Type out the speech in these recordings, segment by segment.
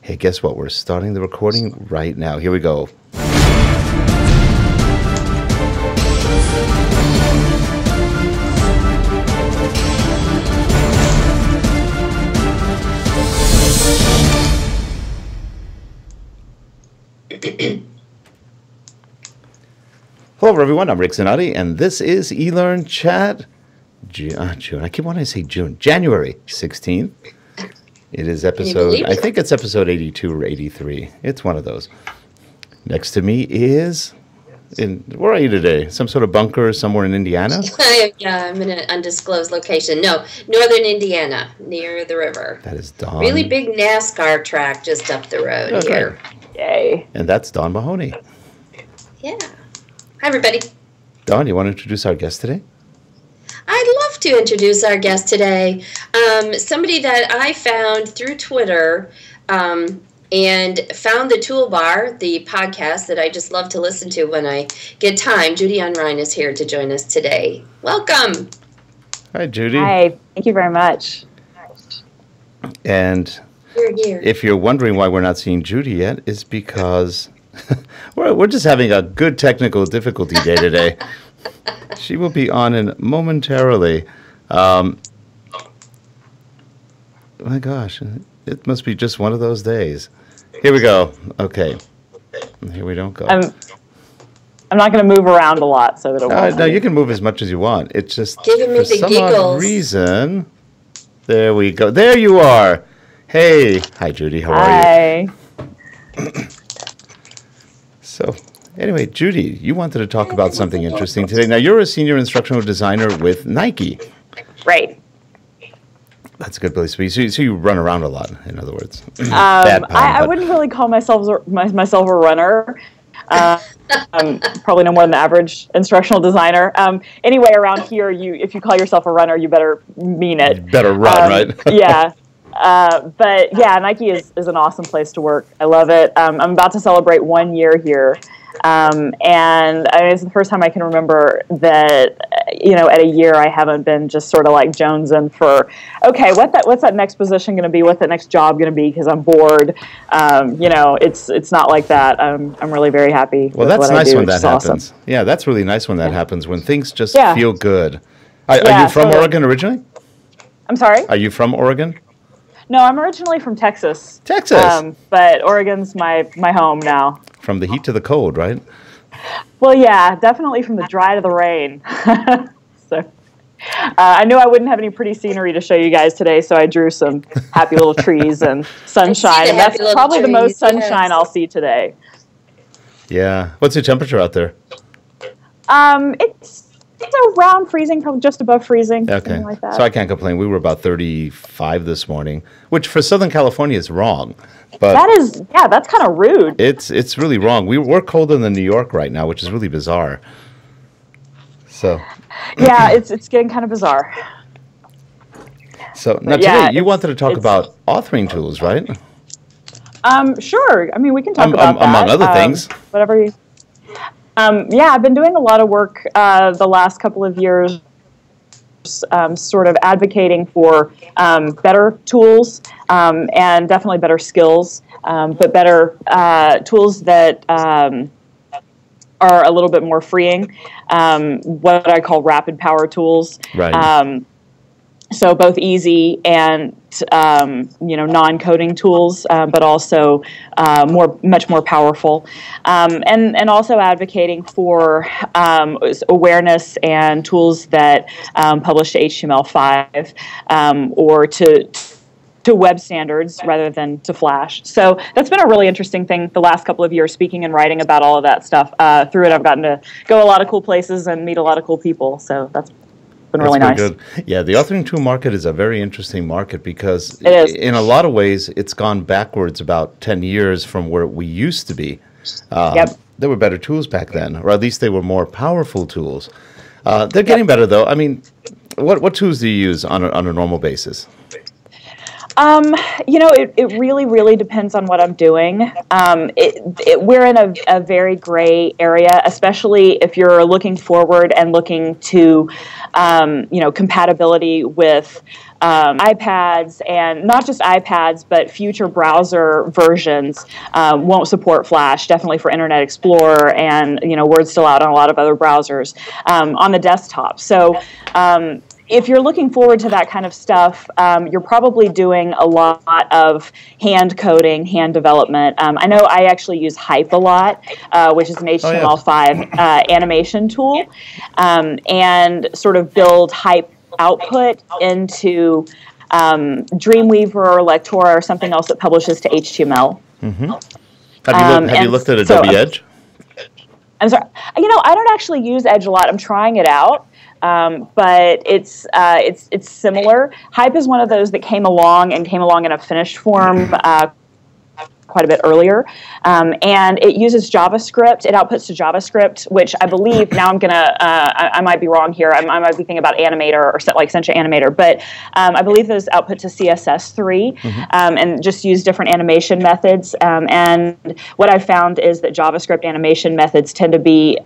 Hey, guess what? We're starting the recording right now. Here we go. Hello, everyone. I'm Rick Zanotti, and this is eLearnChat. June. I keep wanting to say June. January 16th. It is episode, I think it's episode 82 or 83. It's one of those. Next to me is, where are you today? Some sort of bunker somewhere in Indiana? Yeah, I'm in an undisclosed location. No, northern Indiana, near the river. That is Dawn. Really big NASCAR track just up the road here. Yay. And that's Dawn Mahoney. Yeah. Hi, everybody. Dawn, you want to introduce our guest today? I'd love to introduce our guest today. Somebody that I found through Twitter and found the Toolbar, the podcast that I just love to listen to when I get time. Judy Unrein is here to join us today. Welcome. Hi, Judy. Hi. Thank you very much. And Here. if you're wondering why we're not seeing Judy yet, it's because we're just having a good technical difficulty day today. She will be on in momentarily. My gosh, it must be just one of those days. Here we go. Okay. Here we don't go. I'm not going to move around a lot so that it won't. No, you can move as much as you want. It's just giving me for the some giggles. odd reason. There we go. There you are. Hey. Hi, Judy. How are you? So, anyway, Judy, you wanted to talk about something interesting today. Now, you're a senior instructional designer with Nike. Right. That's a good place to be. So you run around a lot, in other words. I wouldn't really call myself a runner. I'm probably no more than the average instructional designer. Anyway, around here, if you call yourself a runner, you better mean it. You better run, right? Yeah. But yeah, Nike is an awesome place to work. I love it. I'm about to celebrate 1 year here. And it's the first time I can remember that, at a year I haven't been just sort of like jonesing for, okay, what's that next position going to be? What's that next job going to be? Because I'm bored. It's not like that. I'm really very happy. Well, with that's what nice I do, when that happens. Awesome. Yeah, that's really nice when that happens, when things just Yeah. feel good. Are Yeah, you from totally. Oregon originally? I'm sorry? Are you from Oregon? No, I'm originally from Texas. Texas. But Oregon's my home now. From the heat to the cold, right? Well, yeah, definitely from the dry to the rain. So I knew I wouldn't have any pretty scenery to show you guys today, so I drew some happy little trees and sunshine, and that's probably the most sunshine I'll see today. Yeah. What's the temperature out there? It's around freezing, probably just above freezing, something like that. So I can't complain. We were about 35 this morning, which for Southern California is wrong. But that's kind of rude. It's really wrong. We're colder than New York right now, which is really bizarre. So yeah, it's getting kind of bizarre. So now today you wanted to talk about authoring tools, right? Sure. I mean, we can talk about that. Among other things. Whatever you... yeah, I've been doing a lot of work the last couple of years, sort of advocating for better tools and definitely better skills, but better tools that are a little bit more freeing, what I call rapid power tools. Right. So both easy and non-coding tools, but also much more powerful, and also advocating for awareness and tools that publish to HTML5 or to web standards rather than to Flash. So that's been a really interesting thing the last couple of years, speaking and writing about all of that stuff. Through it, I've gotten to go a lot of cool places and meet a lot of cool people. So that's been really nice. Good. Yeah, the authoring tool market is a very interesting market because in a lot of ways it's gone backwards about 10 years from where we used to be. There were better tools back then, or at least they were more powerful tools. They're getting better though. I mean, what tools do you use on a normal basis? It really depends on what I'm doing. We're in a very gray area, especially if you're looking forward and looking to, compatibility with iPads, and not just iPads, but future browser versions won't support Flash, definitely for Internet Explorer, and Word's still out on a lot of other browsers on the desktop. So if you're looking forward to that kind of stuff, you're probably doing a lot of hand coding, hand development. I know I actually use Hype a lot, which is an HTML5 animation tool, and sort of build Hype output into Dreamweaver or Lectora or something else that publishes to HTML. Mm-hmm. Have you looked at Adobe Edge? I'm sorry. I don't actually use Edge a lot. I'm trying it out. But it's similar. Hype is one of those that came along in a finished form quite a bit earlier, and it uses JavaScript. It outputs to JavaScript, which I believe now I might be wrong here. I might be thinking about Animator or like Sencha Animator, but I believe those output to CSS3 and just use different animation methods. And what I found is that JavaScript animation methods tend to be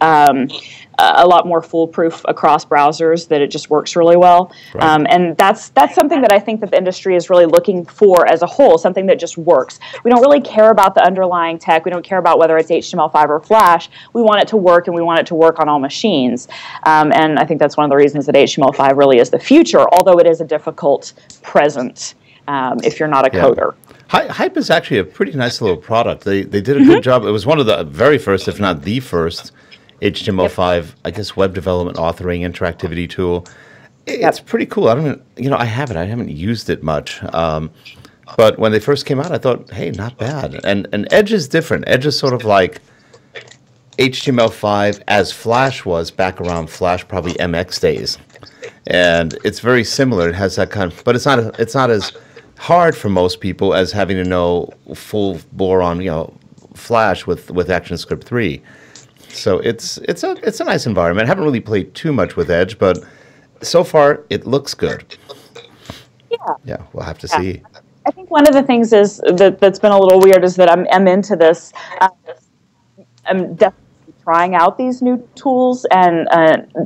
a lot more foolproof across browsers, that it just works really well. Right. And that's something that I think that the industry is really looking for as a whole, something that just works. We don't really care about the underlying tech. We don't care about whether it's HTML5 or Flash. We want it to work, and we want it to work on all machines. And I think that's one of the reasons that HTML5 really is the future, although it is a difficult present if you're not a coder. Hype is actually a pretty nice little product. They did a good job. It was one of the very first, if not the first, HTML5, I guess, web development, authoring, interactivity tool. It's pretty cool. I haven't used it much. But when they first came out, I thought, hey, not bad. And Edge is different. Edge is sort of like HTML5 as Flash was back around Flash, probably MX days. And it's very similar. It has that kind of, but it's not as hard for most people as having to know full bore on, Flash with ActionScript 3. So it's a nice environment. I haven't really played too much with Edge, but so far it looks good. Yeah, we'll have to see. I think one of the things is that's been a little weird is that I'm into this. I'm definitely trying out these new tools and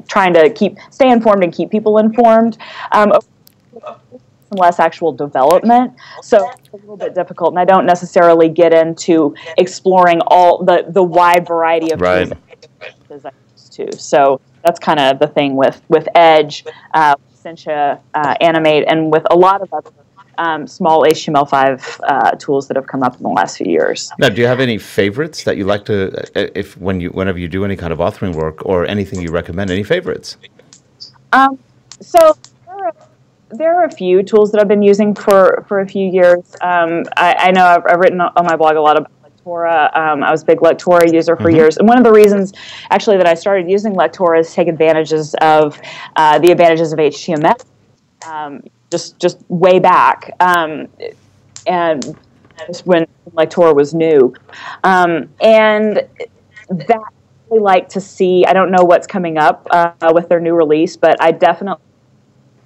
trying to stay informed and keep people informed. Less actual development, so it's a little bit difficult, and I don't necessarily get into exploring all the wide variety of tools as I used to. So that's kind of the thing with Edge, Sencha, Animate, and with a lot of other small HTML5 tools that have come up in the last few years. Now, do you have any favorites that you like to, whenever you do any kind of authoring work or anything you recommend? Any favorites? So there are a few tools that I've been using for a few years. I know I've written on my blog a lot about Lectora. I was a big Lectora user for years. And one of the reasons, actually, that I started using Lectora is to take advantages of the advantages of HTML, just way back, and just when Lectora was new. And that I really like to see, I don't know what's coming up with their new release, but I definitely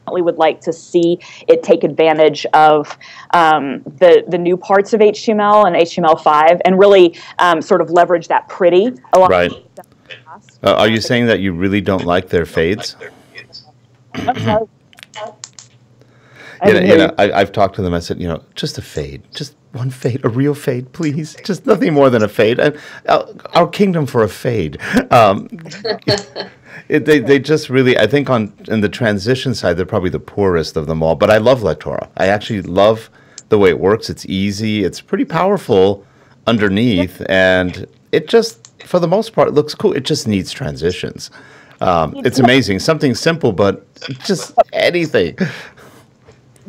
would like to see it take advantage of the new parts of HTML and HTML5 and really sort of leverage that pretty a lot. Right. Are you saying that you really don't like their fades? I've talked to them. I said, just a fade, just one fade, a real fade, please. Just nothing more than a fade. Our kingdom for a fade. They just really, I think in the transition side, they're probably the poorest of them all. But I love Lectora. I actually love the way it works. It's easy. It's pretty powerful underneath. And it just, for the most part, it looks cool. It just needs transitions. It's amazing. Something simple, but just anything.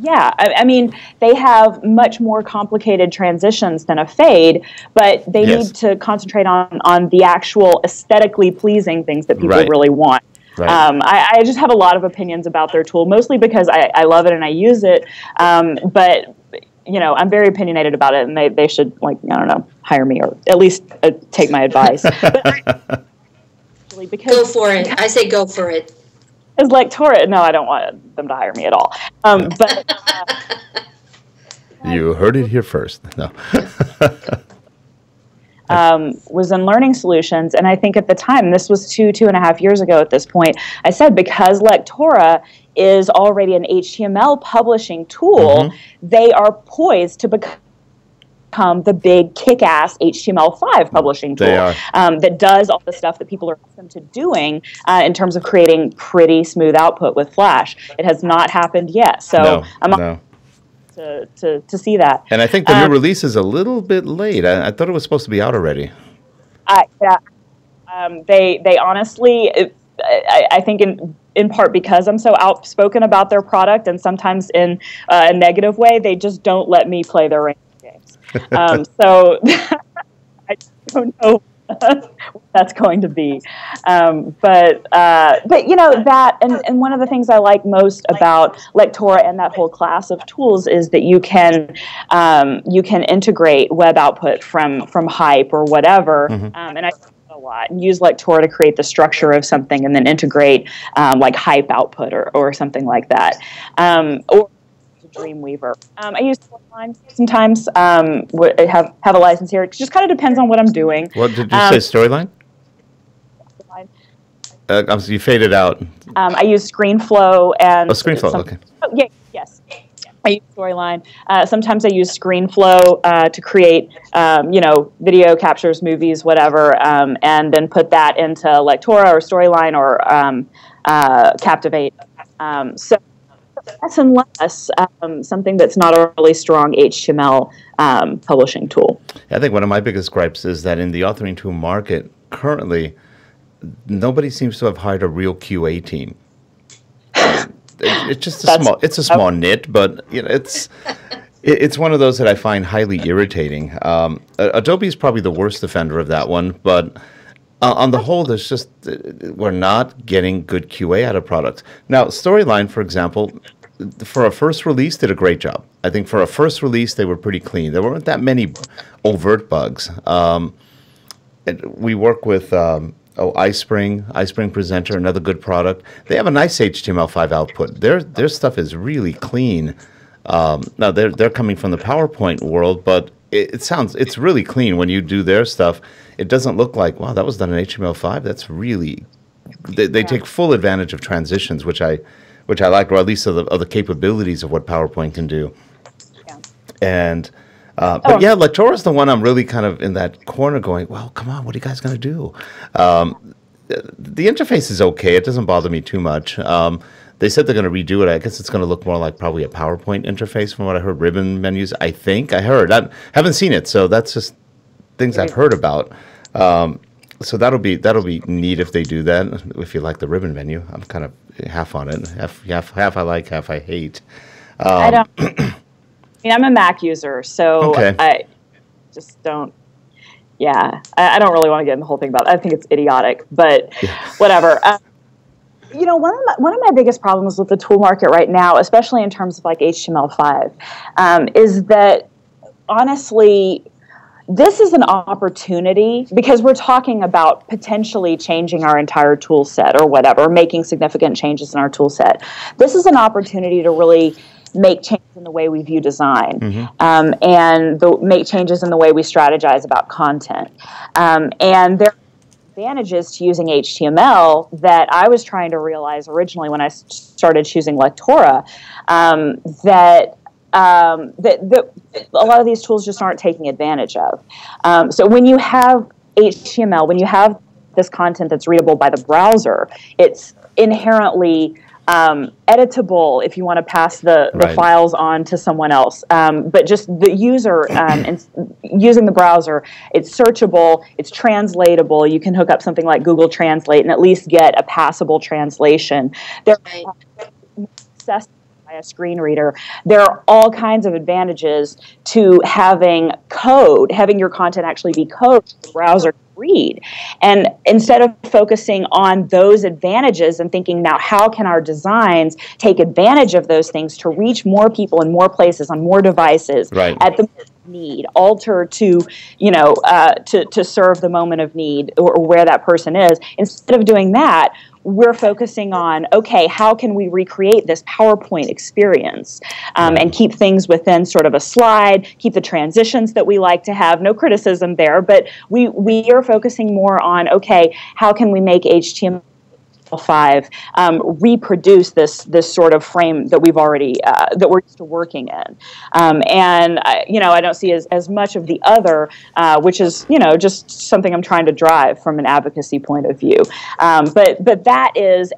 Yeah, I mean, they have much more complicated transitions than a fade, but they need to concentrate on the actual aesthetically pleasing things that people really want. Right. I just have a lot of opinions about their tool, mostly because I love it and I use it, but I'm very opinionated about it, and they should, hire me or at least take my advice. Go for it. I say go for it. As Lectora, no, I don't want them to hire me at all. But you heard it here first. No. was in Learning Solutions. And I think at the time, this was 2.5 years ago at this point, I said, because Lectora is already an HTML publishing tool, they are poised to become the big kick-ass HTML5 publishing tool that does all the stuff that people are accustomed to doing in terms of creating pretty smooth output with Flash. It has not happened yet, so I'm to see that. And I think the new release is a little bit late. I thought it was supposed to be out already. They honestly, I think in part because I'm so outspoken about their product, and sometimes in a negative way, they just don't let me play their ranking games. So I don't know what that's going to be. But you know, that, and one of the things I like most about Lectora and that whole class of tools is that you can integrate web output from Hype or whatever, and I a lot, and use Lectora to create the structure of something, and then integrate like Hype output or something like that, or Dreamweaver. I use Storyline sometimes. I have a license here. It just kind of depends on what I'm doing. What did you say? Storyline? You faded out. I use ScreenFlow and ScreenFlow. Okay. Oh, yeah. Yes. I use Storyline. Sometimes I use ScreenFlow to create, video captures, movies, whatever, and then put that into Lectora or Storyline or Captivate. So less and less something that's not a really strong HTML publishing tool. I think one of my biggest gripes is that in the authoring tool market currently, nobody seems to have hired a real QA team. It's just a small knit, but it's one of those that I find highly irritating. Adobe is probably the worst offender of that one, but on the whole, we're not getting good QA out of products. Now, Storyline, for example, for a first release, did a great job. I think for a first release, they were pretty clean. There weren't that many overt bugs. We work with iSpring Presenter, another good product. They have a nice HTML5 output. Their stuff is really clean. Now they're coming from the PowerPoint world, but it's really clean when you do their stuff. It doesn't look like, wow, that was done in HTML5. That's really they take full advantage of transitions, which I like, or at least of the capabilities of what PowerPoint can do. Yeah. And but yeah, Lectora is the one I'm really kind of in that corner going, well, come on, what are you guys going to do? The interface is okay. It doesn't bother me too much. They said they're going to redo it. I guess it's going to look more like probably a PowerPoint interface from what I heard, ribbon menus, I think. I haven't seen it, so that's just things I've heard about. So that'll be neat if they do that, if you like the ribbon menu. I'm kind of half on it. Half I like, half I hate. I don't... I'm a Mac user, so okay. I just don't. Yeah, I don't really want to get in the whole thing about it. I think it's idiotic, but whatever. One of my biggest problems with the tool market right now, especially in terms of like HTML5, is that honestly, this is an opportunity because we're talking about potentially changing our entire tool set or whatever, making significant changes in our tool set. This is an opportunity to really make changes in the way we view design, and make changes in the way we strategize about content. And there are advantages to using HTML that I was trying to realize originally when I started choosing Lectora, that a lot of these tools just aren't taking advantage of. So when you have HTML, when you have this content that's readable by the browser, it's inherently editable if you want to pass the files on to someone else. But just the user using the browser, it's searchable, it's translatable. You can hook up something like Google Translate and at least get a passable translation. There are access by a screen reader. There are all kinds of advantages to having your content actually be code for the browser to read. And instead of focusing on those advantages and thinking, now how can our designs take advantage of those things to reach more people in more places on more devices at the need, alter to, to serve the moment of need or where that person is. Instead of doing that, we're focusing on, okay, how can we recreate this PowerPoint experience and keep things within sort of a slide, keep the transitions that we like to have, no criticism there, but we are focusing more on, okay, how can we make HTML5 reproduce this sort of frame that we've already that we're used to working in, and I don't see as much of the other, which is just something I'm trying to drive from an advocacy point of view. But that is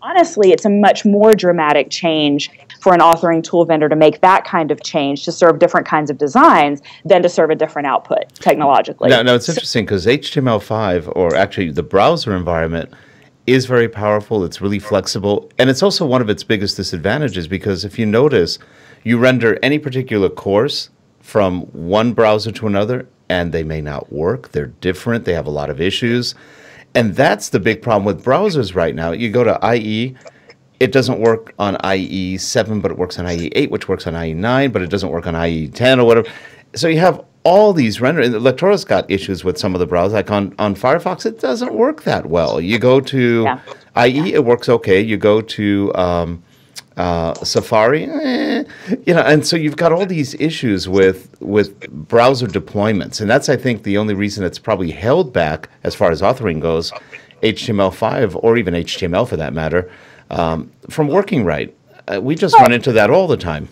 honestly, it's a much more dramatic change for an authoring tool vendor to make that kind of change to serve different kinds of designs than to serve a different output technologically. Now it's interesting because HTML5, or actually the browser environment, is very powerful. It's really flexible, and it's also one of its biggest disadvantages because if you notice, you render any particular course from one browser to another, and they may not work. They're different. They have a lot of issues, and that's the big problem with browsers right now. You go to IE, it doesn't work on IE 7, but it works on IE 8, which works on IE 9, but it doesn't work on IE 10 or whatever. So you have all these rendering. Lectora's got issues with some of the browsers. Like on Firefox, it doesn't work that well. You go to IE, it works okay. You go to Safari, and so you've got all these issues with browser deployments. And that's, I think, the only reason it's probably held back as far as authoring goes, HTML5, or even HTML for that matter, from working right. We just run into that all the time.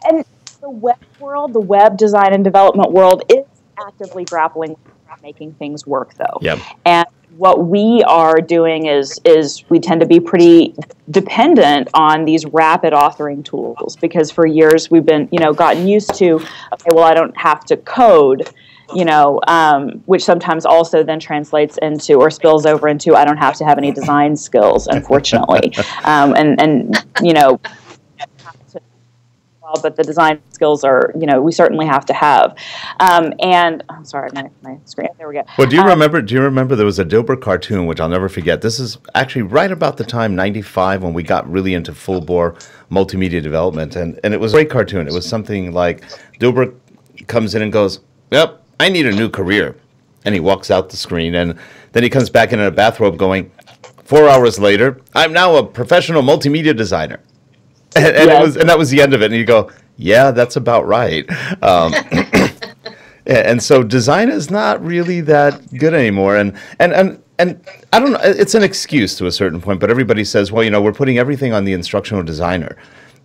And the web world, the web design and development world is actively grappling with making things work, though. Yep. And what we are doing is we tend to be pretty dependent on these rapid authoring tools because for years we've been, gotten used to, okay, well, I don't have to code, which sometimes also then translates into or spills over into I don't have to have any design skills, unfortunately. But the design skills are, we certainly have to have. And I'm sorry, my screen. There we go. Well, do you remember there was a Dilbert cartoon, which I'll never forget. This is actually right about the time, 95, when we got really into full-bore multimedia development. And it was a great cartoon. It was something like Dilbert comes in and goes, yep, I need a new career. And he walks out the screen. And then he comes back in a bathrobe going, 4 hours later, I'm now a professional multimedia designer. And that was the end of it. And you go, yeah, that's about right. And so design is not really that good anymore. And I don't know, it's an excuse to a certain point, but everybody says, well, we're putting everything on the instructional designer.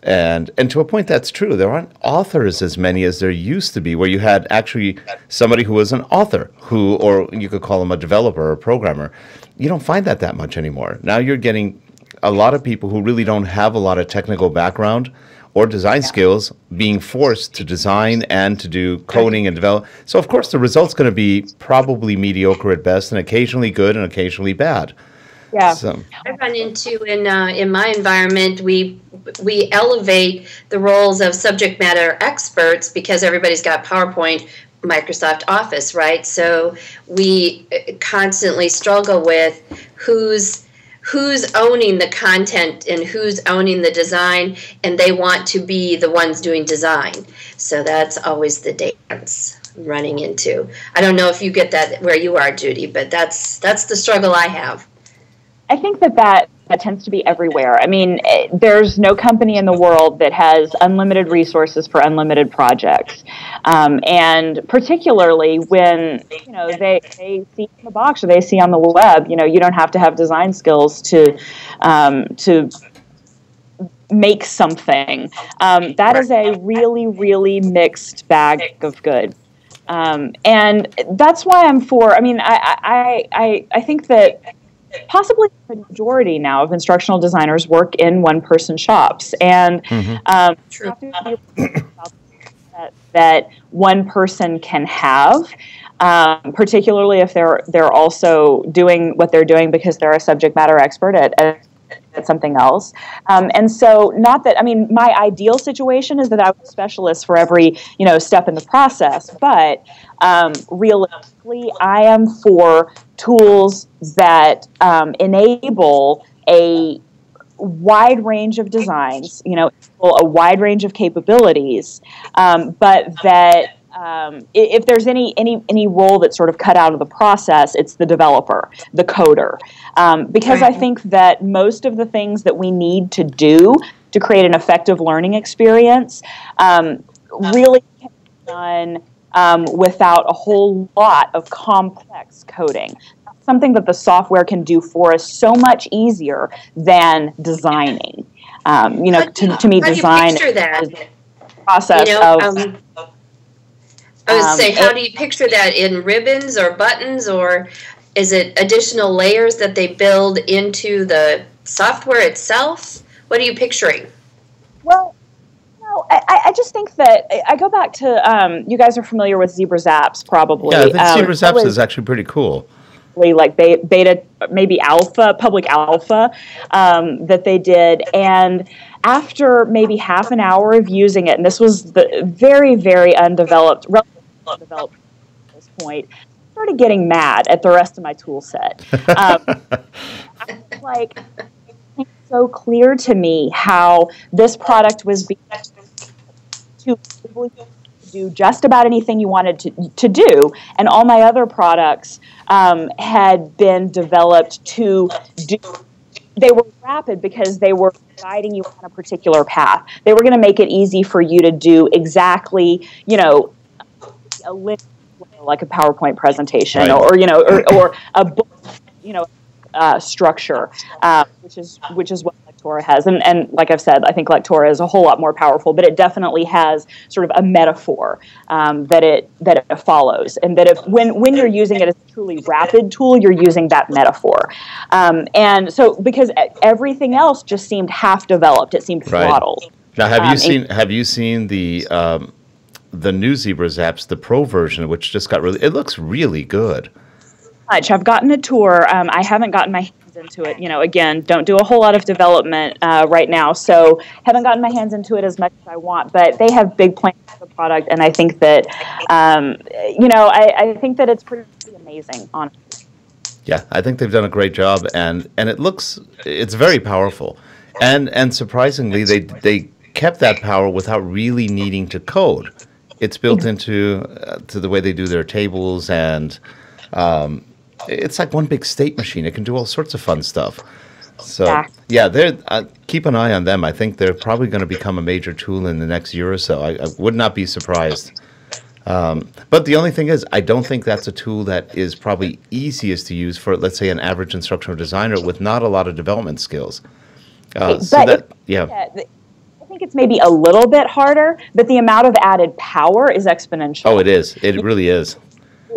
And to a point, that's true. There aren't authors as many as there used to be, where you had actually somebody who was an author, or you could call them a developer or a programmer. You don't find that much anymore. Now you're getting a lot of people who really don't have a lot of technical background or design skills being forced to design and to do coding and develop. So, of course, the result's going to be probably mediocre at best and occasionally good and occasionally bad. Yeah. So. I run into in my environment, we elevate the roles of subject matter experts because everybody's got PowerPoint, Microsoft Office, right? So we constantly struggle with who's owning the content and who's owning the design, and they want to be the ones doing design. So that's always the dance I'm running into. I don't know if you get that where you are, Judy, but that's the struggle I have. I think that tends to be everywhere. I mean, there's no company in the world that has unlimited resources for unlimited projects. And particularly when, they see in the box or they see on the web, you don't have to have design skills to make something. That is a really, really mixed bag of good. And that's why I'm for, I think that possibly the majority now of instructional designers work in one-person shops, and that one person can have, particularly if they're also doing what they're doing because they're a subject matter expert at something else. And so not that, my ideal situation is that I was a specialist for every, step in the process, but realistically, I am for tools that enable a wide range of designs, a wide range of capabilities, but that if there's any role that's sort of cut out of the process, it's the developer, the coder, because I think that most of the things that we need to do to create an effective learning experience really can be done without a whole lot of complex coding. Something that the software can do for us so much easier than designing. To me, design is the process of... I would say, how do you picture that, in ribbons or buttons, or is it additional layers that they build into the software itself? What are you picturing? Well, I just think that I go back to, you guys are familiar with Zebra Zaps, probably. Yeah, I think Zebra Zaps is actually pretty cool. Like beta, maybe alpha, public alpha, that they did. And after maybe half an hour of using it, and this was the very, very undeveloped, relatively undeveloped at this point, I started getting mad at the rest of my tool set. It's so clear to me how this product was being to do just about anything you wanted to do, and all my other products had been developed to do. They were rapid because they were guiding you on a particular path. They were going to make it easy for you to do exactly, a list, like a PowerPoint presentation, right, or a book, structure, which is what Lectora has. And like I've said, I think Lectora is a whole lot more powerful, but it definitely has sort of a metaphor that it follows, and that when you're using it as a truly rapid tool, you're using that metaphor. And so, because everything else just seemed half developed, it seemed throttled. Now, have you seen the new Zebra Zaps, the Pro version, which just got it looks really good. I've gotten a tour. I haven't gotten my hands into it. Again, don't do a whole lot of development right now, so haven't gotten my hands into it as much as I want. But they have big plans for the product, and I think that, I think that it's pretty amazing, honestly. Yeah, I think they've done a great job, and it's very powerful, and surprisingly, they kept that power without really needing to code. It's built into to the way they do their tables, and it's like one big state machine. It can do all sorts of fun stuff. So, yeah, keep an eye on them. I think they're probably going to become a major tool in the next year or so. I would not be surprised. But the only thing is, I don't think that's a tool that is probably easiest to use for, let's say, an average instructional designer with not a lot of development skills. I think it's maybe a little bit harder, but the amount of added power is exponential. Oh, it is. It really is.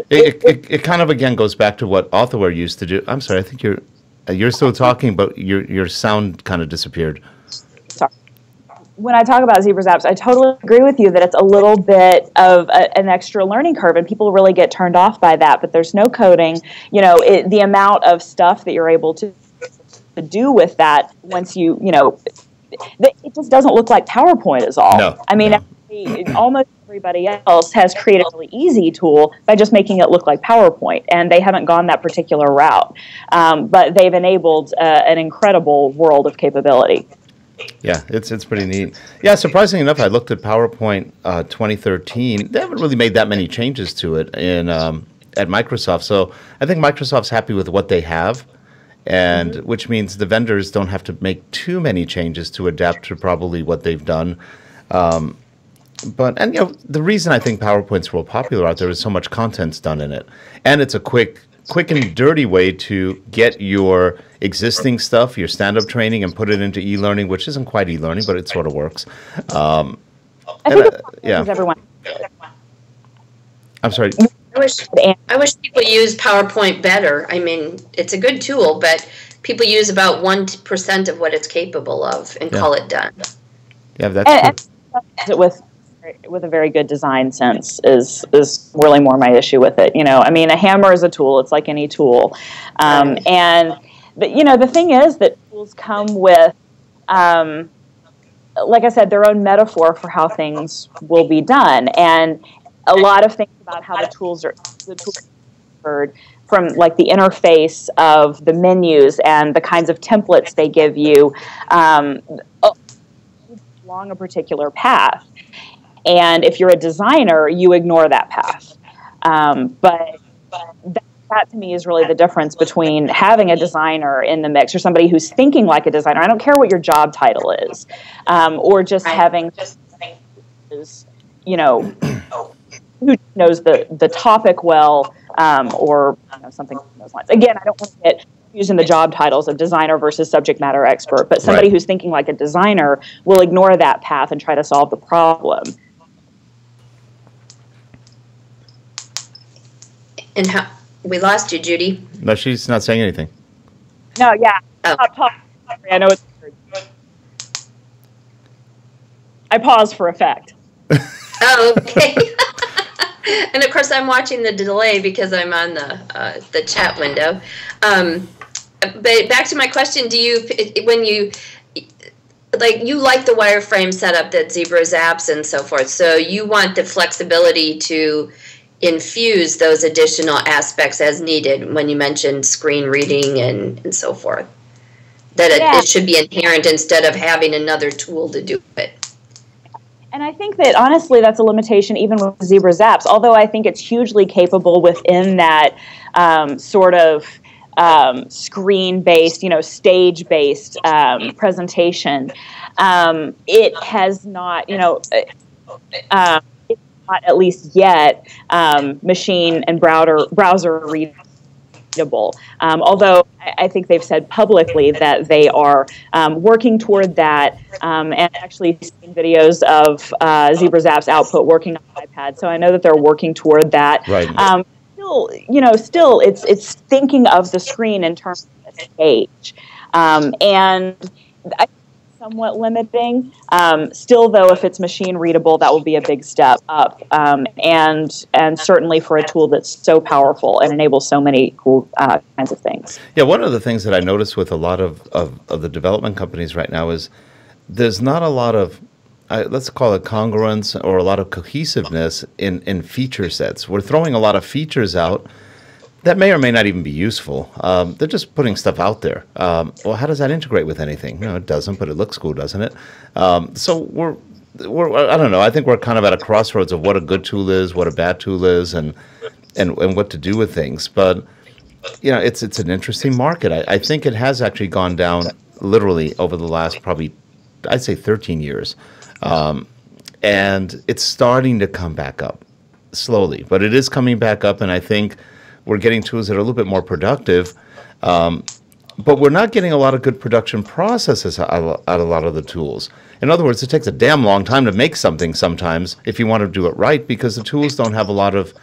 It kind of, again, goes back to what Authorware used to do. I'm sorry, I think you're still talking, but your sound kind of disappeared. Sorry. When I talk about Zebra Zaps, I totally agree with you that it's a little bit of an extra learning curve, and people really get turned off by that, but there's no coding. The amount of stuff that you're able to do with that once it just doesn't look like PowerPoint is all. No, I mean, almost everybody else has created a really easy tool by just making it look like PowerPoint, and they haven't gone that particular route. But they've enabled an incredible world of capability. Yeah, it's pretty neat. Yeah, surprisingly enough, I looked at PowerPoint 2013. They haven't really made that many changes to it at Microsoft. So I think Microsoft's happy with what they have, and which means the vendors don't have to make too many changes to adapt to probably what they've done. But the reason I think PowerPoint's real popular out there is so much content's done in it, and it's a quick and dirty way to get your existing stuff, your stand-up training, and put it into e-learning, which isn't quite e-learning, but it sort of works. I think everyone. I'm sorry. I wish people used PowerPoint better. I mean, it's a good tool, but people use about 1% of what it's capable of and call it done. Yeah, that's true. With a very good design sense is really more my issue with it. I mean, a hammer is a tool. It's like any tool. And the thing is that tools come with, like I said, their own metaphor for how things will be done. And a lot of things about how the tools are from like the interface of the menus and the kinds of templates they give you, along a particular path. And if you're a designer, you ignore that path. But that to me is really the difference between having a designer in the mix or somebody who's thinking like a designer. I don't care what your job title is, or just having, you know, who knows the topic well, or something along those lines. Again, I don't want to get using the job titles of designer versus subject matter expert, but somebody who's thinking like a designer will ignore that path and try to solve the problem. And how we lost you, Judy? No, she's not saying anything. No, yeah. Oh. I know it's weird. I paused for effect. Oh, okay. And of course, I'm watching the delay because I'm on the chat window. But back to my question: do you, when you like the wireframe setup that Zebra's apps and so forth? So you want the flexibility to infuse those additional aspects as needed when you mentioned screen reading and so forth. That it should be inherent instead of having another tool to do it. And I think that, honestly, that's a limitation even with Zebra's apps, although I think it's hugely capable within that sort of screen-based, stage-based presentation. It has not, it's not, at least yet, machine and browser readable. Although I think they've said publicly that they are working toward that, and actually seen videos of Zebra's apps output working on iPad. So I know that they're working toward that. Right. Still, it's thinking of the screen in terms of a stage, and I think it's somewhat limiting. Still, though, if it's machine readable, that will be a big step up, and certainly for a tool that's so powerful and enables so many cool kinds of things. Yeah, one of the things that I noticed with a lot of the development companies right now is there's not a lot of, let's call it congruence or a lot of cohesiveness in feature sets. We're throwing a lot of features out that may or may not even be useful. They're just putting stuff out there. Well, how does that integrate with anything? No, it doesn't, but it looks cool, doesn't it? So we're I don't know. I think we're kind of at a crossroads of what a good tool is, what a bad tool is, and what to do with things. But it's an interesting market. I think it has actually gone down literally over the last probably, I'd say 13 years. And it's starting to come back up slowly, but it is coming back up, and I think we're getting tools that are a little bit more productive, but we're not getting a lot of good production processes out of a lot of the tools. In other words, it takes a damn long time to make something sometimes if you want to do it right, because the tools don't have a lot of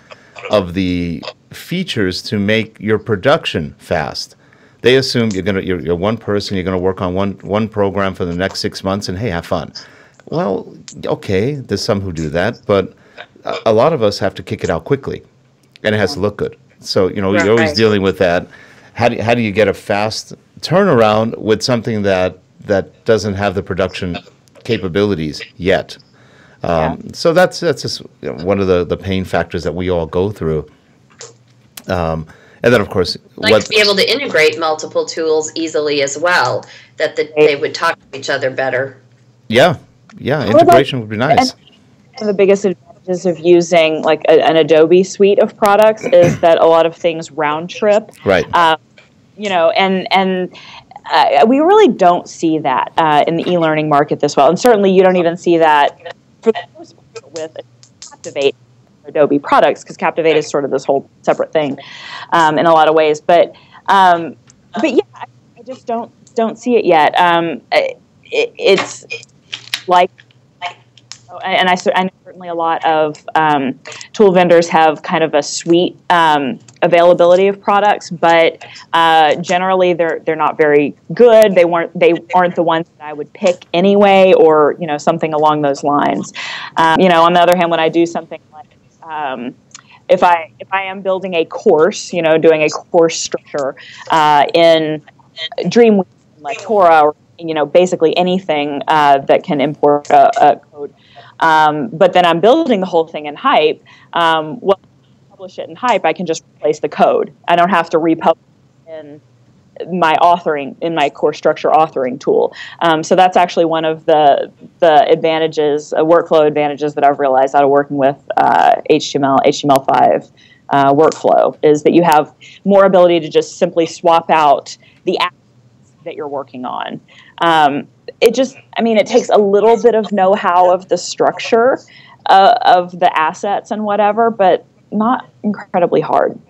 the features to make your production fast. They assume you're one person, you're going to work on one program for the next 6 months, and hey, have fun. Well, okay, there's some who do that, but a lot of us have to kick it out quickly, and it has to look good. So, you're always dealing with that. How do you get a fast turnaround with something that doesn't have the production capabilities yet? So that's just one of the pain factors that we all go through. And then, of course, to be able to integrate multiple tools easily as well, that they would talk to each other better. Yeah, integration would be nice. And the biggest advantages of using like an Adobe suite of products is that a lot of things round trip. Right. And we really don't see that in the e-learning market this well. And certainly you don't even see that for the most part with Captivate Adobe products, because Captivate is sort of this whole separate thing in a lot of ways. But yeah, I just don't see it yet. It's like, and I know certainly a lot of tool vendors have kind of a suite availability of products, but generally they're not very good. They aren't the ones that I would pick anyway, or something along those lines. On the other hand, when I do something like if I am building a course, doing a course structure in Dreamweaver, like Torah, or basically anything that can import a code. But then I'm building the whole thing in Hype. Well, publish it in Hype, I can just replace the code. I don't have to republish in my core structure authoring tool. So that's actually one of the advantages, workflow advantages that I've realized out of working with HTML5 workflow, is that you have more ability to just simply swap out the assets that you're working on. It takes a little bit of know-how of the structure of the assets and whatever, but not incredibly hard.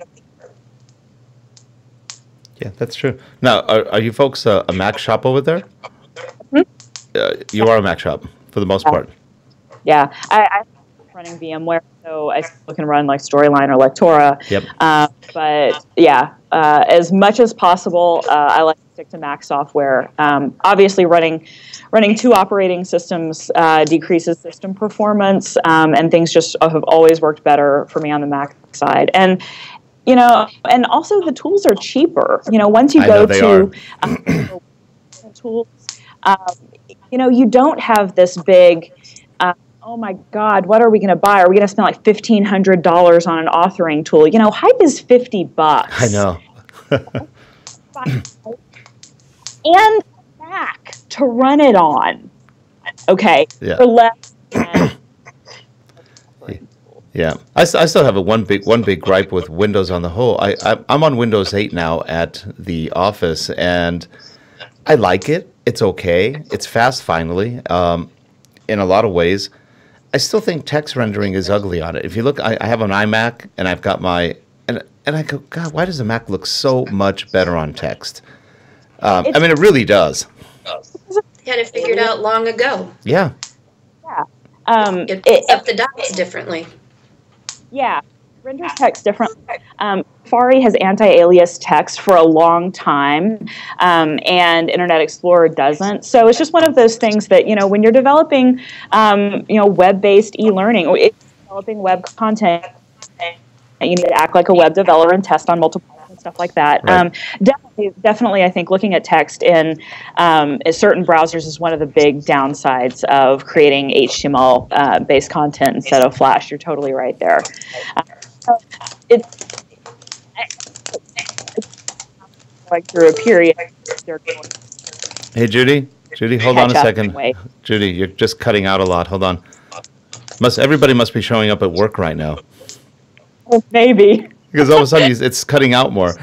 Yeah, that's true. Now, are you folks a Mac shop over there? You are a Mac shop for the most part. Yeah, I'm running VMware, so I still can run like Storyline or Lectora. Yep. But yeah, as much as possible, I like to stick to Mac software. Obviously, running 2 operating systems decreases system performance, and things just have always worked better for me on the Mac side. And and also the tools are cheaper. Once you go to tools, you don't have this big, oh my God, what are we going to buy? Are we going to spend like $1,500 on an authoring tool? Hype is $50. I know. And Mac to run it on. Okay. Yeah. For less than Yeah, I still have one big gripe with Windows on the whole. I'm on Windows 8 now at the office, and I like it. It's okay. It's fast, finally, in a lot of ways. I still think text rendering is ugly on it. If you look, I have an iMac, and I've got and I go, God, why does the Mac look so much better on text? It really does. Had it figured out long ago. Yeah. Yeah. It puts up the dots differently. Yeah, renders text differently. Safari has anti-alias text for a long time, and Internet Explorer doesn't. So it's just one of those things that, when you're developing, web-based e-learning, or developing web content, you need to act like a web developer and test on multiple and stuff like that. Right. Definitely, I think looking at text in certain browsers is one of the big downsides of creating HTML-based content instead of Flash. You're totally right there. It's like through a period. Hey, Judy, hold on a second. Judy, you're just cutting out a lot. Hold on. Everybody must be showing up at work right now. Well, maybe. Because all of a sudden it's cutting out more.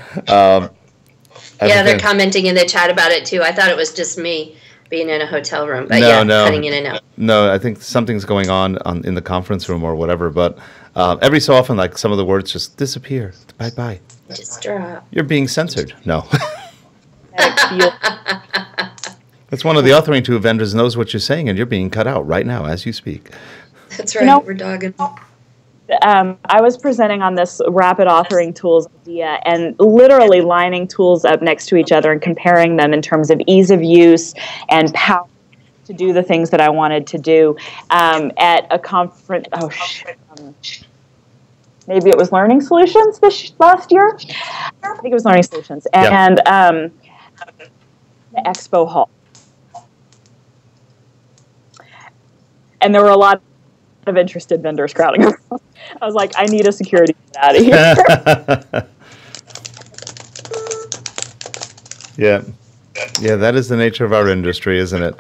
Yeah, they're commenting in the chat about it too. I thought it was just me being in a hotel room, but cutting in and out. No, I think something's going on in the conference room or whatever. But every so often, like some of the words just disappear. Bye. Just drop. You're being censored. No. That's one of the authoring tool vendors knows what you're saying, and you're being cut out right now as you speak. That's right. We're dogging. I was presenting on this rapid authoring tools idea and literally lining tools up next to each other and comparing them in terms of ease of use and power to do the things that I wanted to do at a conference. Maybe it was Learning Solutions last year. I think it was Learning Solutions. And the Expo Hall. And there were a lot of interested vendors crowding around. I was like, I need a security out of here. Yeah, that is the nature of our industry, isn't it?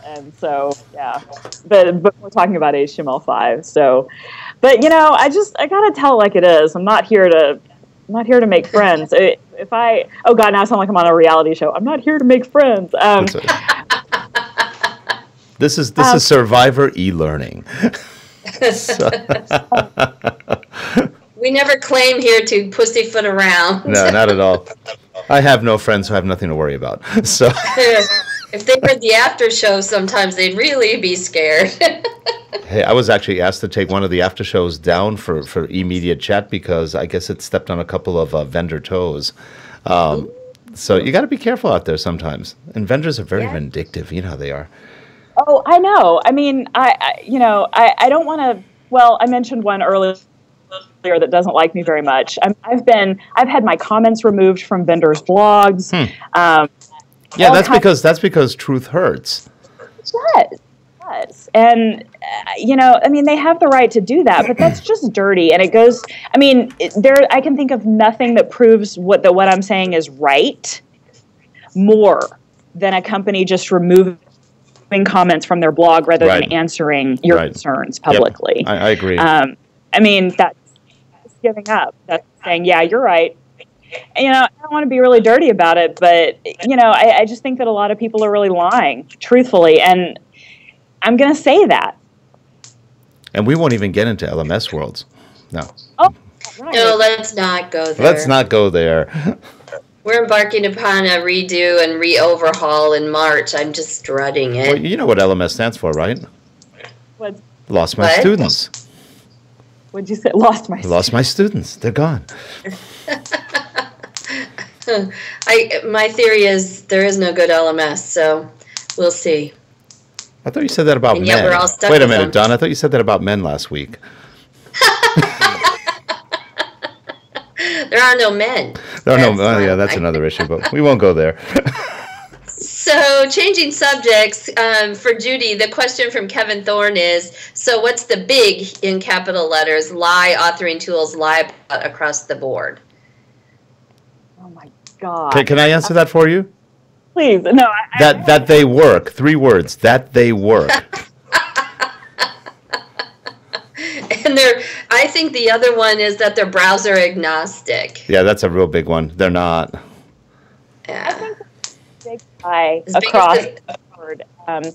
And so, yeah, but we're talking about HTML5. So, but I gotta tell it like it is. I'm not here to make friends. Oh God, now I sound like I'm on a reality show. I'm not here to make friends. This is Survivor e-learning. We never claim here to pussyfoot around. No, not at all. I have no friends who have nothing to worry about. So if they were the after show, sometimes they'd really be scared. Hey, I was actually asked to take one of the after shows down for eMedia Chat because I guess it stepped on a couple of vendor toes. So you got to be careful out there sometimes. And vendors are very vindictive. You know how they are. Oh, I know. I mean, I don't want to. Well, I mentioned one earlier that doesn't like me very much. I've had my comments removed from vendors' blogs. That's because truth hurts. It does. was. And, they have the right to do that, but that's just dirty. And it goes, I can think of nothing that proves what I'm saying is right more than a company just removing comments from their blog rather than answering your concerns publicly. Yep. I agree. That's giving up. That's saying, yeah, you're right. I don't want to be really dirty about it, but, I just think that a lot of people are really lying, truthfully, and I'm going to say that. And we won't even get into LMS worlds. No. Oh, right. No, let's not go there. Let's not go there. We're embarking upon a redo and re-overhaul in March. I'm just dreading it. Well, you know what LMS stands for, right? Lost my students. What'd you say? Lost my students. They're gone. My theory is there is no good LMS, so we'll see. I thought you said that about men. We're all stuck Wait a minute, Don. I thought you said that about men last week. There are no men. Yeah, that's another issue, but we won't go there. So, changing subjects, for Judy, the question from Kevin Thorne is, so what's the big, in capital letters, lie authoring tools lie about across the board? Oh, my God. Can I answer that for you? Please. No. That they work. 3 words. That they work. And I think the other one is that they're browser agnostic. Yeah, that's a real big one. They're not. Yeah. I think it's a big lie across the board, and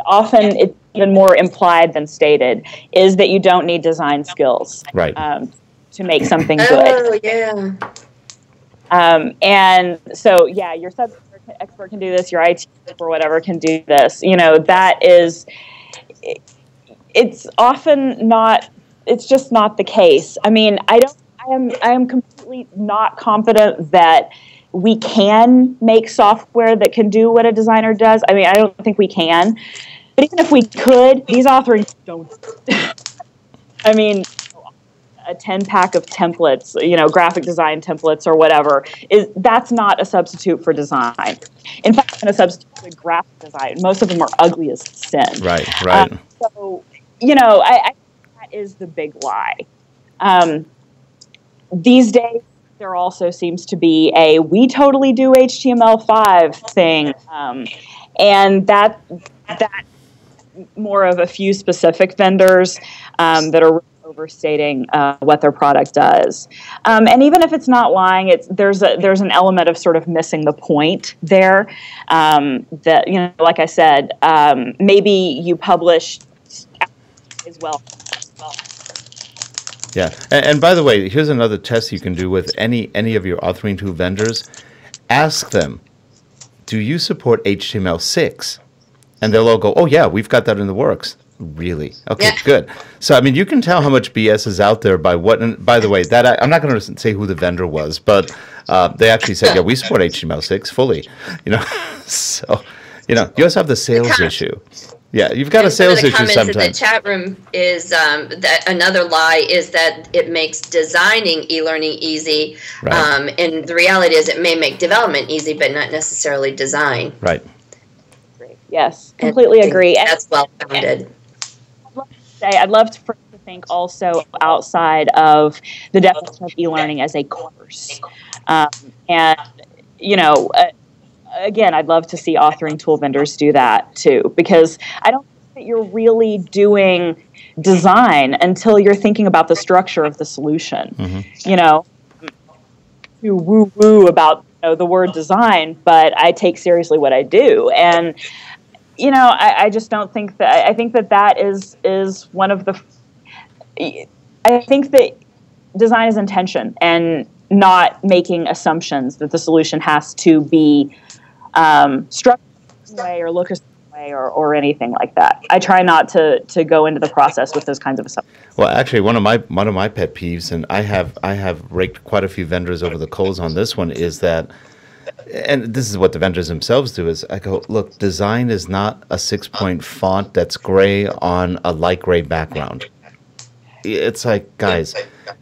often it's even more implied than stated, is that you don't need design skills to make something good. Oh, yeah. And so, yeah, your subject expert can do this, your IT or whatever can do this. That is, it's often not, it's just not the case. I am completely not confident that we can make software that can do what a designer does. I don't think we can. But even if we could, these authoring don't. A 10-pack of templates, graphic design templates or whatever, that's not a substitute for design. In fact, it's a substitute for graphic design. Most of them are ugly as sin. Right. So, I that is the big lie. These days, there also seems to be a we totally do HTML5 thing, and that more of a few specific vendors that are overstating what their product does. And even if it's not lying, there's an element of sort of missing the point there. That, like I said, maybe you publish as well. Yeah, and by the way, here's another test you can do with any of your authoring tool vendors. Ask them, do you support HTML6? And they'll all go, oh yeah, we've got that in the works. Really? Okay, good. So, you can tell how much BS is out there by what, and by the way, that I'm not going to say who the vendor was, but they actually said, yeah, we support HTML6 fully. So, you also have the sales issue. Yeah, you've got a sales issue sometimes. One of the comments in the chat room is that another lie is that it makes designing e-learning easy. Right. And the reality is it may make development easy, but not necessarily design. Right. Yes, completely agree. That's well-founded. I'd love to think also outside of the definition of e-learning as a course. And, again, I'd love to see authoring tool vendors do that too, because I don't think that you're really doing design until you're thinking about the structure of the solution. Mm-hmm. You woo-woo about the word design, but I take seriously what I do. And I just don't think that. I think that is one of the. I think that design is intention and not making assumptions that the solution has to be structured a way or look a certain way or anything like that. I try not to go into the process with those kinds of assumptions. Well, actually, one of my pet peeves, and I have raked quite a few vendors over the coals on this one, is that. And this is what the vendors themselves do, is I go, look, design is not a 6-point font that's gray on a light gray background. It's like, guys,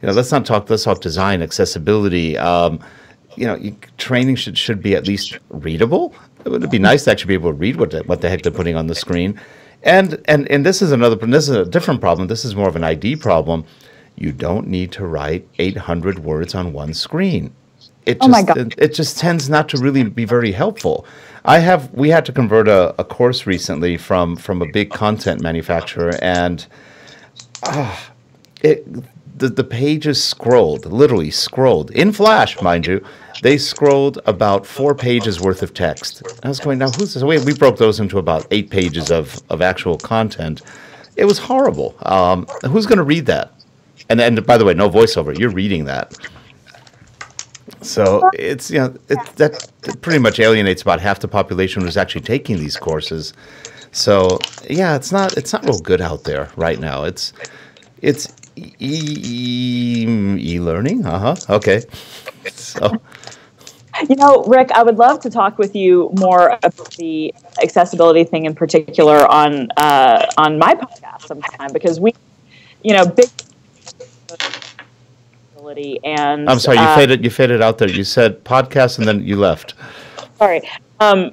let's talk design, accessibility. Training should be at least readable. It would be nice to actually be able to read what the heck they're putting on the screen. And this is this is a different problem. This is more of an ID problem. You don't need to write 800 words on one screen. It just tends not to really be very helpful. We had to convert a course recently from a big content manufacturer, and the pages literally scrolled in Flash, mind you. They scrolled about 4 pages worth of text. I was going, now who's this? We broke those into about 8 pages of actual content. It was horrible. Who's going to read that? And by the way, no voiceover. You're reading that. So that pretty much alienates about half the population who's actually taking these courses. So yeah, it's not real good out there right now. It's e-learning. Okay. So. Rick, I would love to talk with you more about the accessibility thing in particular on my podcast sometime, because we, big. And I'm sorry, you faded out there. You said podcast and then you left. Sorry. On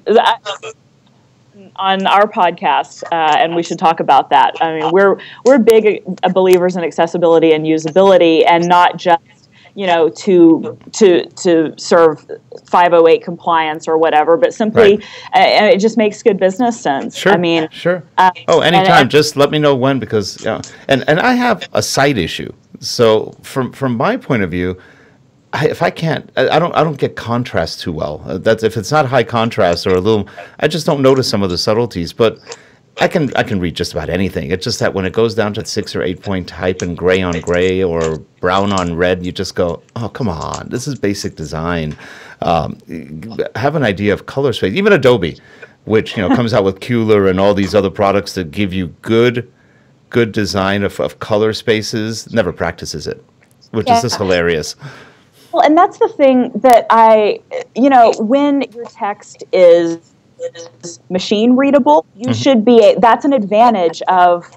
our podcast, and we should talk about that. I mean, we're big believers in accessibility and usability, and not just to serve 508 compliance or whatever, but simply it just makes good business sense. Sure. I mean, sure. Anytime. Just let me know when, because and I have a sight issue. So from my point of view, if I can't, I don't get contrast too well. That's if it's not high contrast or a little, I just don't notice some of the subtleties. But I can read just about anything. It's just that when it goes down to 6 or 8 point type and gray on gray or brown on red, you just go, oh, come on, this is basic design. Have an idea of color space. Even Adobe, which comes out with Kuler and all these other products that give you good design of color spaces, never practices it, which is just hilarious. Well, and that's the thing that when your text is machine readable, you should be, that's an advantage of,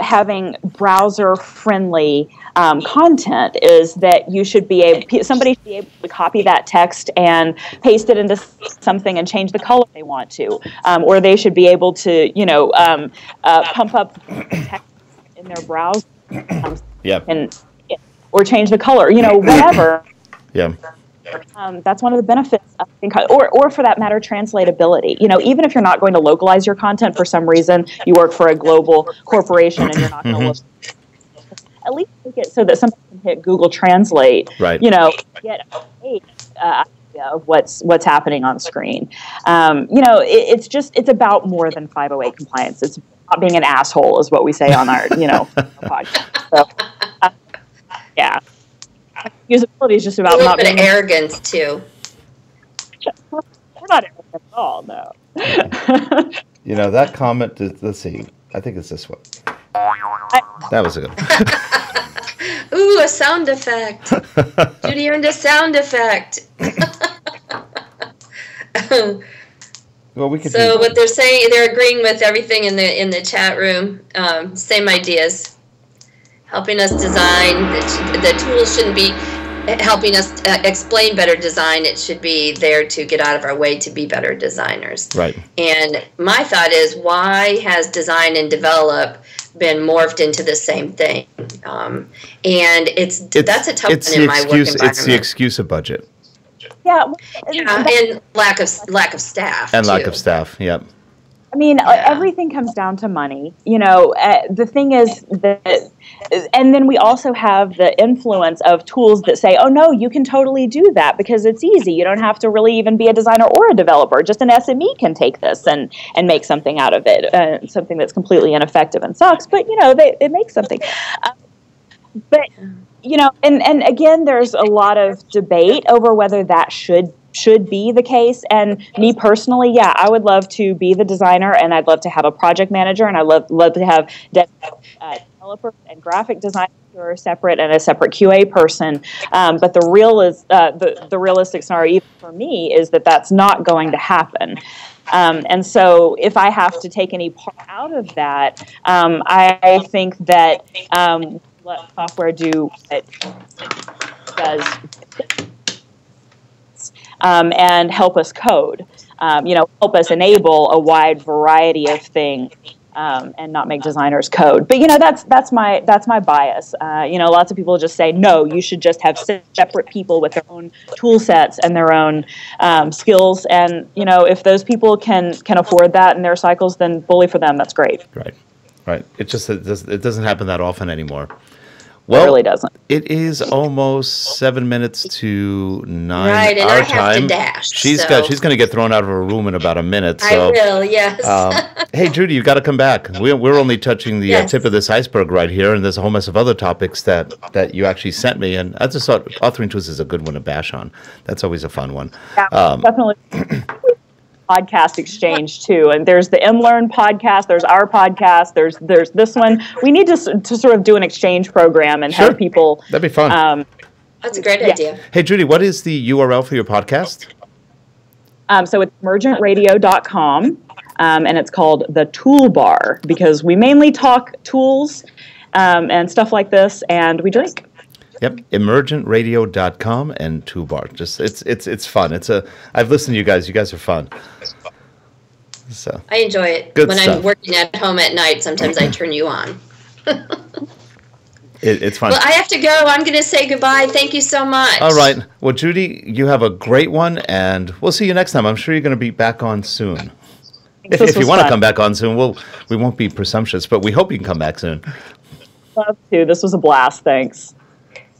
having browser friendly content, is that you should be somebody should be able to copy that text and paste it into something and change the color they want to, or they should be able to, pump up text in their browser, or change the color, whatever. Yeah. That's one of the benefits of or for that matter, translatability. Even if you're not going to localize your content for some reason, you work for a global corporation and you're not going to at least make it so that somebody can hit Google Translate, right. Get a idea of what's happening on screen. It's about more than 508 compliance. It's not being an asshole, is what we say on our, podcast. So, yeah. Usability is just about not being arrogance too. We're not arrogant at all, no. That comment. Let's see. I think it's this one. That was a good one. Ooh, a sound effect. Judy earned a sound effect. Well, we could. So what they're saying, they're agreeing with everything in the chat room. Same ideas. Helping us design. The tools shouldn't be helping us explain better design. It should be there to get out of our way to be better designers. Right. And my thought is, why has design and develop been morphed into the same thing? And that's a tough one in my work environment. It's the excuse of budget. Yeah, and lack of staff. And lack of staff. Yep. I mean, everything comes down to money. The thing is that, and then we also have the influence of tools that say, oh, no, you can totally do that because it's easy. You don't have to really even be a designer or a developer. Just an SME can take this and make something out of it, something that's completely ineffective and sucks. But, it makes something. And again, there's a lot of debate over whether that should be the case. And me personally, I would love to be the designer, and I'd love to have a project manager, and I'd love to have developers and graphic designers who are separate, and a separate QA person. But the realistic scenario, even for me, is that that's not going to happen. And so if I have to take any part out of that, I think that let software do what it does. And help us code, help us enable a wide variety of things and not make designers code. But that's my bias. Lots of people just say no. You should just have separate people with their own tool sets and their own skills. And if those people can afford that in their cycles, then bully for them. That's great. Right. It doesn't happen that often anymore. Well, it really doesn't. It is almost 7 minutes to 9 right, and our I have time. To dash. She's going to get thrown out of her room in about a minute. So, I will, yes. Hey, Judy, you got to come back. We're only touching the tip of this iceberg right here, and there's a whole mess of other topics that you actually sent me. And I just thought authoring tools is a good one to bash on. That's always a fun one. Yeah, definitely. Podcast exchange too, and there's the eLearn podcast, there's our podcast, there's this one. We need to sort of do an exchange program and have people. That'd be fun. That's a great idea. Hey Judy, what is the URL for your podcast? So it's emergentradio.com, and it's called The Toolbar, because we mainly talk tools and stuff like this, and we drink. Yep, emergentradio.com and Toolbar. Just it's fun. I've listened to you guys. You guys are fun. So I enjoy it. Good when stuff. I'm working at home at night, sometimes I turn you on. It's fun. Well, I have to go. I'm going to say goodbye. Thank you so much. All right. Well, Judy, you have a great one, and we'll see you next time. I'm sure you're going to be back on soon. If you want to come back on soon, we won't be presumptuous, but we hope you can come back soon. Love to. This was a blast. Thanks.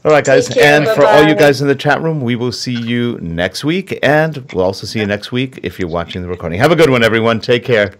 All right, guys. Take care, and bye-bye. For all you guys in the chat room, we will see you next week. And we'll also see you next week if you're watching the recording. Have a good one, everyone. Take care.